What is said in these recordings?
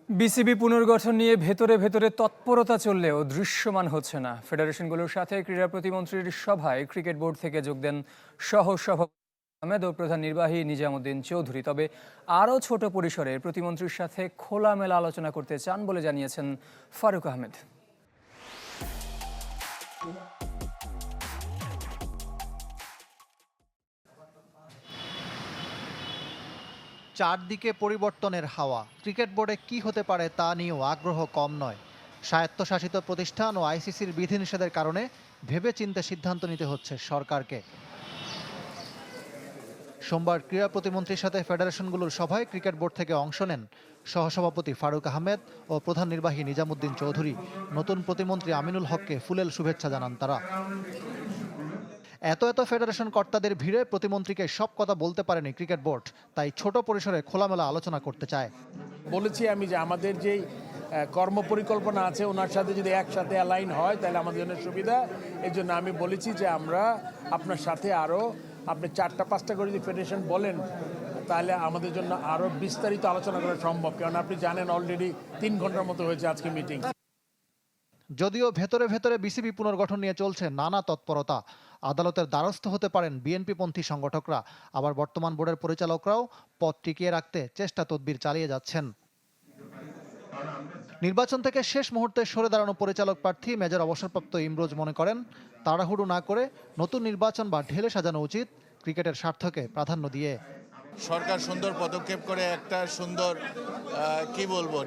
BCB পুনর্গঠন নিয়ে ভেতরে ভেতরে তৎপরতা চললেও দৃশ্যমান হচ্ছে না। ফেডারেশনগুলোর সাথে ক্রীড়া প্রতিমন্ত্রীর সভায় ক্রিকেট বোর্ড থেকে যোগ দেন সহসভাপতি আহমেদ ও প্রধান নির্বাহী নিজামুদ্দিন চৌধুরী। তবে আরও ছোট পরিসরে প্রতিমন্ত্রীর সাথে খোলামেলা আলোচনা করতে চান বলে জানিয়েছেন ফারুক আহমেদ। চারদিকে পরিবর্তনের হাওয়া। ক্রিকেট বোর্ডে কি হতে পারে তা নিয়েও আগ্রহ কম নয়। স্বায়ত্তশাসিত প্রতিষ্ঠান ও আইসিসির বিধিনিষেধের কারণে ভেবেচিন্তে সিদ্ধান্ত নিতে হচ্ছে সরকারকে। সোমবার ক্রীড়া প্রতিমন্ত্রীর সাথে ফেডারেশনগুলোর সভায় ক্রিকেট বোর্ড থেকে অংশ নেন সহসভাপতি ফারুক আহমেদ ও প্রধান নির্বাহী নিজামুদ্দিন চৌধুরী। নতুন প্রতিমন্ত্রী আমিনুল হককে ফুলেল শুভেচ্ছা জানান তারা। এত ফেডারেশন কর্তাদের ভিড়ে প্রতিমন্ত্রীকে সব কথা বলতে পারেনি ক্রিকেট বোর্ড, তাই ছোট পরিসরে খোলামেলা আলোচনা করতে চায়। বলেছি আমি যে আমাদের যেই কর্মপরিকল্পনা আছে ওনার সাথে যদি একসাথে অ্যালাইন হয় তাহলে আমাদের জন্য সুবিধা। এই জন্য আমি বলেছি যে আমরা আপনার সাথে আরও আপনি 4-5টা করে যদি ফেডারেশন বলেন তাহলে আমাদের জন্য আরও বিস্তারিত আলোচনা করা সম্ভব, কারণ আপনি জানেন অলরেডি 3 ঘন্টার মতো হয়েছে আজকে মিটিং। যদিও ভেতরে ভেতরে বিসিবি পুনর্গঠন নিয়ে চলছে নানা তৎপরতা। আদালতের দ্বারস্থ হতে পারেন বিএনপিপন্থী সংগঠকরা, আবার বর্তমান বোর্ডের পরিচালকরাও পদ টিকিয়ে রাখতে চেষ্টা তদবির চালিয়ে যাচ্ছেন। নির্বাচন থেকে শেষ মুহূর্তে সরে দাঁড়ানো পরিচালক প্রার্থী মেজর অবসরপ্রাপ্ত ইমরোজ মনে করেন, তাড়াহুড়ো না করে নতুন নির্বাচন বা ঢেলে সাজানো উচিত, ক্রিকেটের স্বার্থকে প্রাধান্য দিয়ে। সরকার সুন্দর পদক্ষেপ করে একটা সুন্দর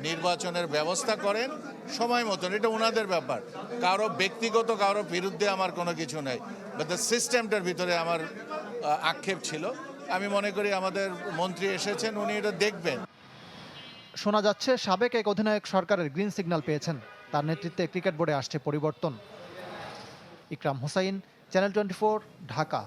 নির্বাচনের ব্যবস্থা করেন সময় মতন, এটা ওনাদের ব্যাপার। কারো ব্যক্তিগত কারো বিরুদ্ধে আমার কোনো কিছু নাই, বাট দ্য সিস্টেমটার ভিতরে আমার আক্ষেপ ছিল। আমি মনে করি আমাদের মন্ত্রী এসেছেন, উনি এটা দেখবেন। শোনা যাচ্ছে সাবেক এক অধিনায়ক সরকারের গ্রিন সিগন্যাল পেয়েছেন, তার নেতৃত্বে ক্রিকেট বোর্ডে আসছে পরিবর্তন। ইকরাম হোসাইন, চ্যানেল 24, ঢাকা।